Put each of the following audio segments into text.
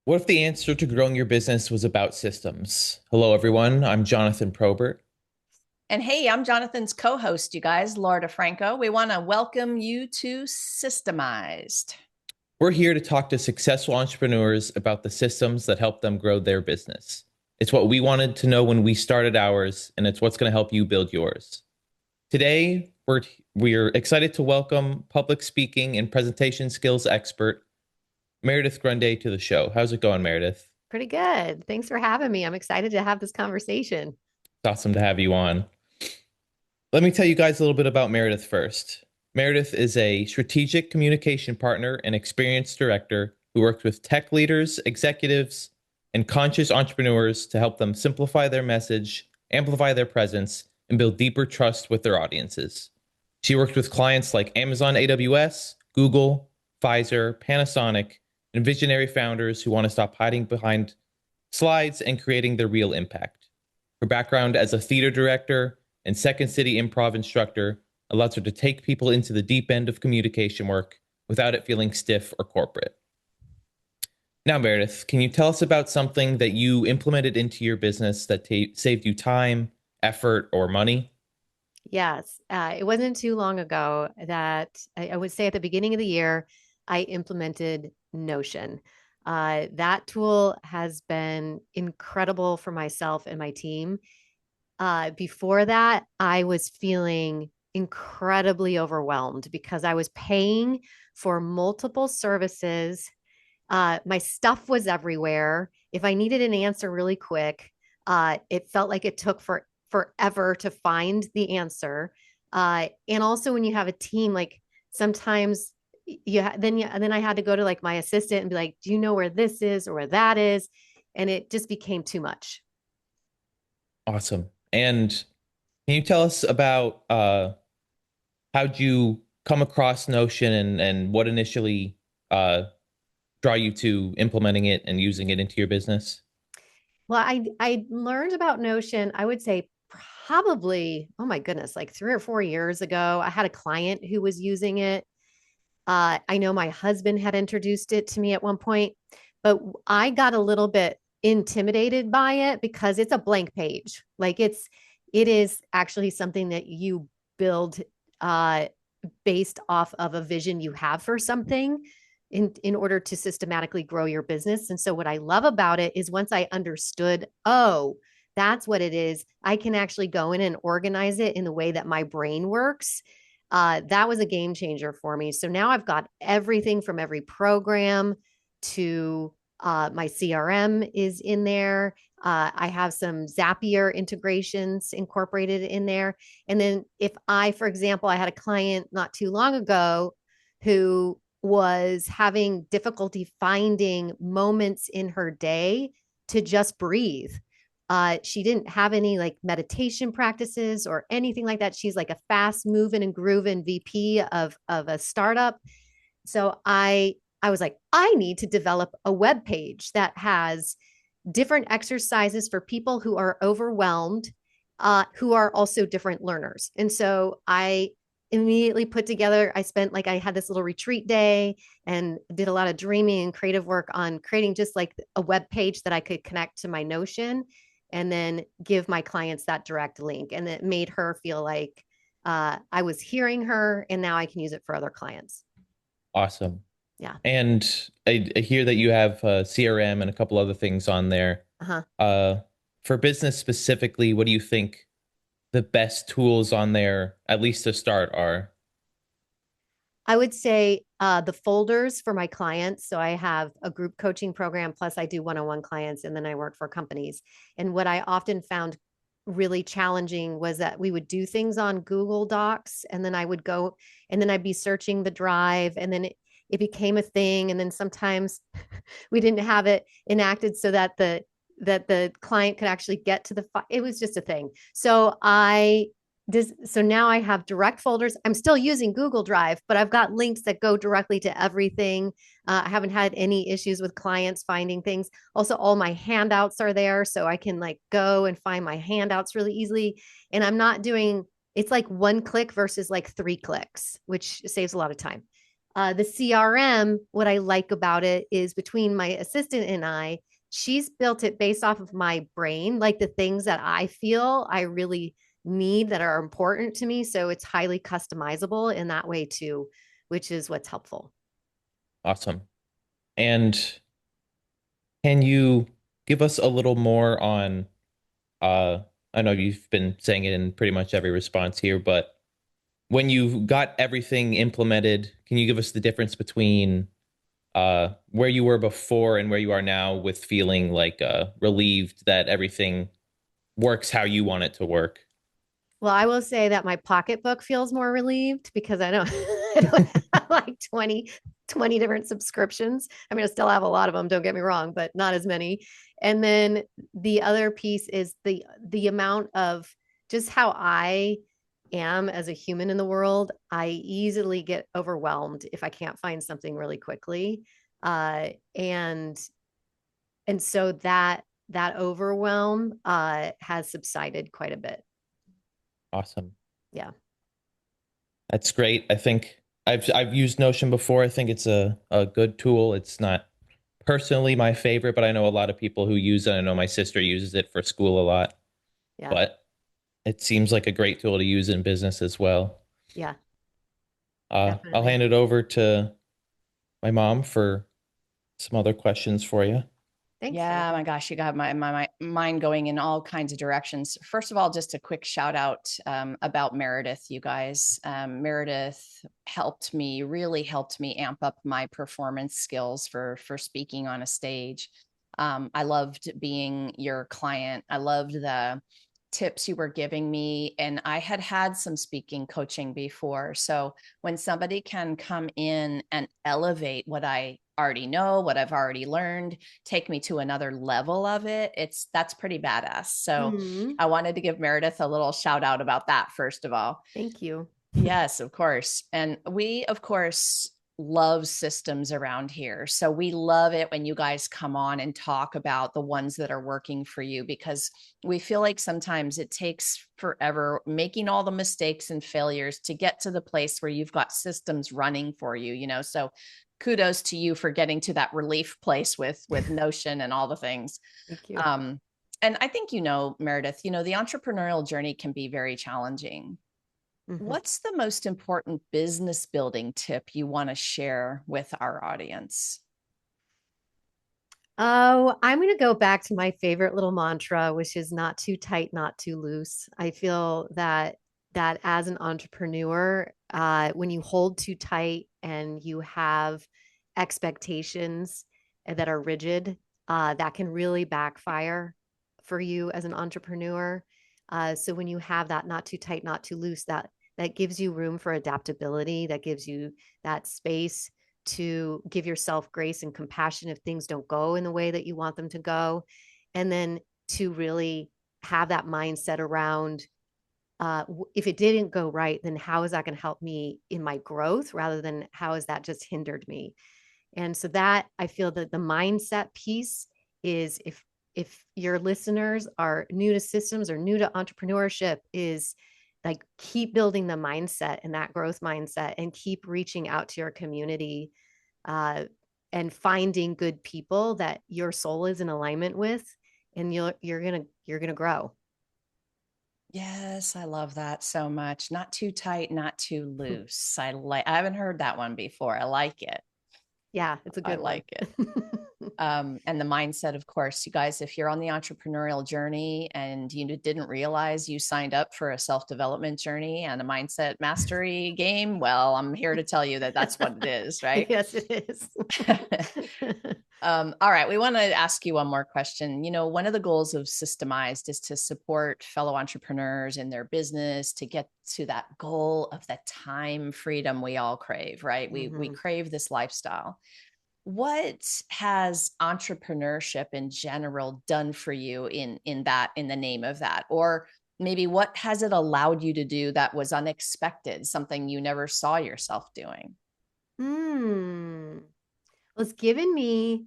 What if the answer to growing your business was about systems? Hello, everyone. I'm Jonathan Probert. And hey, I'm Jonathan's co host, you guys, Laura DeFranco. We want to welcome you to Systemized. We're here to talk to successful entrepreneurs about the systems that help them grow their business. It's what we wanted to know when we started ours, and it's what's going to help you build yours. Today, we're excited to welcome public speaking and presentation skills expert Meredith Grundei to the show. How's it going, Meredith? Pretty good. Thanks for having me. I'm excited to have this conversation. It's awesome to have you on. Let me tell you guys a little bit about Meredith first. Meredith is a strategic communication partner and experienced director who works with tech leaders, executives, and conscious entrepreneurs to help them simplify their message, amplify their presence, and build deeper trust with their audiences. She worked with clients like Amazon AWS, Google, Pfizer, Panasonic, and visionary founders who want to stop hiding behind slides and creating their real impact. Her background as a theater director and Second City improv instructor allows her to take people into the deep end of communication work without it feeling stiff or corporate. Now, Meredith, can you tell us about something that you implemented into your business that saved you time, effort, or money? Yes, it wasn't too long ago that I would say at the beginning of the year, I implemented Notion. That tool has been incredible for myself and my team. Before that, I was feeling incredibly overwhelmed because I was paying for multiple services. My stuff was everywhere. If I needed an answer really quick, it felt like it took forever to find the answer. And also when you have a team, like sometimes then I had to go to like my assistant and be like, do you know where this is or where that is? And it just became too much. Awesome. And can you tell us about how'd you come across Notion and what initially draw you to implementing it and using it into your business? Well, I learned about Notion, I would say probably, oh my goodness, like 3 or 4 years ago. I had a client who was using it. I know my husband had introduced it to me at one point, but I got a little bit intimidated by it because it's a blank page. It is actually something that you build based off of a vision you have for something in order to systematically grow your business. And so what I love about it is once I understood, oh, that's what it is, I can actually go in and organize it in the way that my brain works. That was a game changer for me. So now I've got everything from every program to my CRM is in there. I have some Zapier integrations incorporated in there. And then for example, I had a client not too long ago who was having difficulty finding moments in her day to just breathe. She didn't have any like meditation practices or anything like that. She's like a fast moving and grooving VP of a startup. So I was like, I need to develop a web page that has different exercises for people who are overwhelmed, who are also different learners. And so I immediately put together, I had this little retreat day and did a lot of dreaming and creative work on creating just like a web page that I could connect to my Notion and then give my clients that direct link. And it made her feel like I was hearing her and now I can use it for other clients. Awesome. Yeah. And I hear that you have CRM and a couple other things on there. Uh-huh. For business specifically, what do you think the best tools on there, at least to start, are? I would say the folders for my clients. So I have a group coaching program, plus I do one-on-one clients, and then I work for companies. And what I often found really challenging was that we would do things on Google Docs, and then I would go, and then I'd be searching the drive, and then it became a thing. And then sometimes we didn't have it enacted so that the client could actually get to the file. It was just a thing. So now I have direct folders. I'm still using Google Drive, but I've got links that go directly to everything. I haven't had any issues with clients finding things. Also, all my handouts are there, so I can like go and find my handouts really easily. And it's like one click versus like 3 clicks, which saves a lot of time. The CRM, what I like about it is between my assistant and I, she's built it based off of my brain, like the things that I feel I really need that are important to me. So it's highly customizable in that way too, which is what's helpful. Awesome. And can you give us a little more on, I know you've been saying it in pretty much every response here, but when you got everything implemented, can you give us the difference between where you were before and where you are now with feeling like relieved that everything works how you want it to work? Well, I will say that my pocketbook feels more relieved because I don't, I don't have like 20 different subscriptions. I mean, I still have a lot of them, don't get me wrong, but not as many. And then the other piece is the amount of just how I am as a human in the world. I easily get overwhelmed if I can't find something really quickly. Uh, and and so that overwhelm has subsided quite a bit. Awesome. Yeah. That's great. I think I've used Notion before. I think it's a good tool. It's not personally my favorite, but I know a lot of people who use it. I know my sister uses it for school a lot, Yeah. but it seems like a great tool to use in business as well. Yeah. I'll Definitely. hand it over to my mom for some other questions for you. Thanks, Yeah, Jonathan. my gosh, you got my mind going in all kinds of directions. First of all, just a quick shout out about Meredith, you guys. Meredith really helped me amp up my performance skills for speaking on a stage. I loved being your client. I loved the tips you were giving me, and I had had some speaking coaching before. So when somebody can come in and elevate what I already know, what I've already learned, take me to another level of it, that's pretty badass. So Mhm. I wanted to give Meredith a little shout out about that, first of all. Thank you. Yes, of course. And we, of course, love systems around here. So we love it when you guys come on and talk about the ones that are working for you, because we feel like sometimes it takes forever making all the mistakes and failures to get to the place where you've got systems running for you, So kudos to you for getting to that relief place with Notion and all the things. Thank you. And I think, Meredith, the entrepreneurial journey can be very challenging. Mhm. What's the most important business building tip you want to share with our audience? Oh, I'm going to go back to my favorite little mantra, which is not too tight, not too loose. I feel that as an entrepreneur, when you hold too tight and you have expectations that are rigid, that can really backfire for you as an entrepreneur. So when you have that not too tight, not too loose, that gives you room for adaptability, that gives you that space to give yourself grace and compassion if things don't go in the way that you want them to go. And then to really have that mindset around if it didn't go right, then how is that going to help me in my growth rather than how has that just hindered me? And so that I feel that the mindset piece is if your listeners are new to systems or new to entrepreneurship, is like keep building the mindset and that growth mindset and keep reaching out to your community uh, and finding good people that your soul is in alignment with, and you're gonna grow. Yes, I love that so much. Not too tight, not too loose. I haven't heard that one before. I like it. Yeah, it's a I good one. like it. And the mindset, of course, you guys, if you're on the entrepreneurial journey and you didn't realize you signed up for a self-development journey and a mindset mastery game, well, I'm here to tell you that that's what it is, right? Yes, it is. All right, we want to ask you one more question. One of the goals of Systemized is to support fellow entrepreneurs in their business to get to that goal of the time freedom we all crave, right? We Mhm. crave this lifestyle. What has entrepreneurship in general done for you in the name of that? Or maybe what has it allowed you to do that was unexpected, something you never saw yourself doing? Hmm. Well, it's given me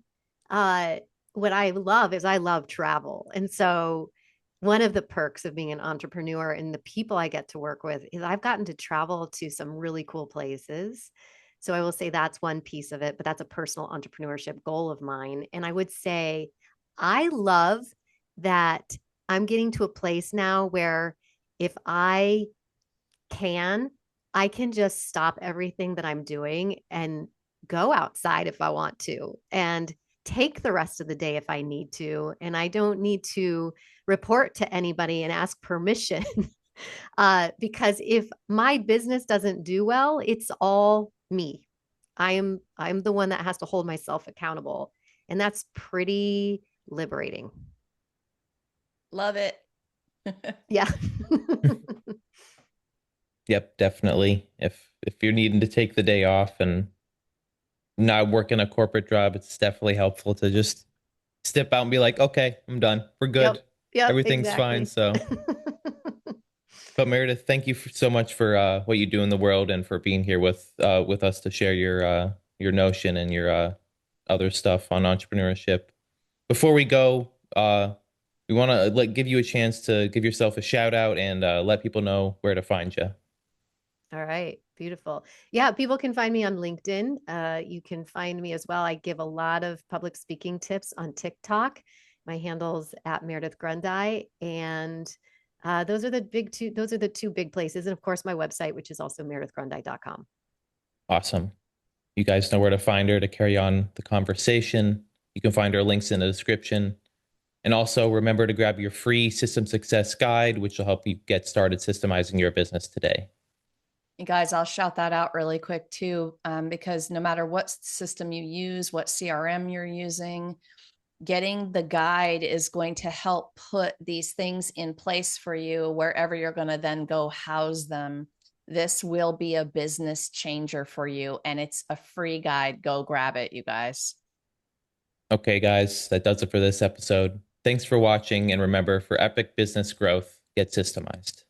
uh what I love is I love travel. And so one of the perks of being an entrepreneur and the people I get to work with is I've gotten to travel to some really cool places So I will say that's one piece of it, but that's a personal entrepreneurship goal of mine. And I would say I love that I'm getting to a place now where if can, I can just stop everything that I'm doing and go outside if I want to and take the rest of the day if I need to. And I don't need to report to anybody and ask permission. Because if my business doesn't do well, it's all me. I'm the one that has to hold myself accountable. And that's pretty liberating. Love it. Yeah. Yep, definitely. If you're needing to take the day off and not working a corporate job, it's definitely helpful to just step out and be like, okay, I'm done. We're good. Yep, Everything's fine. exactly. So, but Meredith, thank you so much for what you do in the world and for being here with us to share your notion and your other stuff on entrepreneurship. Before we go, we want to give you a chance to give yourself a shout out and let people know where to find you. All right. Beautiful. Yeah, people can find me on LinkedIn. You can find me as well. I give a lot of public speaking tips on TikTok. My handle's at Meredith Grundei. And those are the two big places. And of course, my website, which is also meredithgrundei.com. Awesome. You guys know where to find her to carry on the conversation. You can find her links in the description. And also remember to grab your free system success guide, which will help you get started systemizing your business today. You guys, I'll shout that out really quick too, because no matter what system you use, what CRM you're using, getting the guide is going to help put these things in place for you wherever you're going to then go house them. This will be a business changer for you, and it's a free guide. Go grab it, you guys. Okay, guys, that does it for this episode. Thanks for watching. And remember, for epic business growth, get systemized.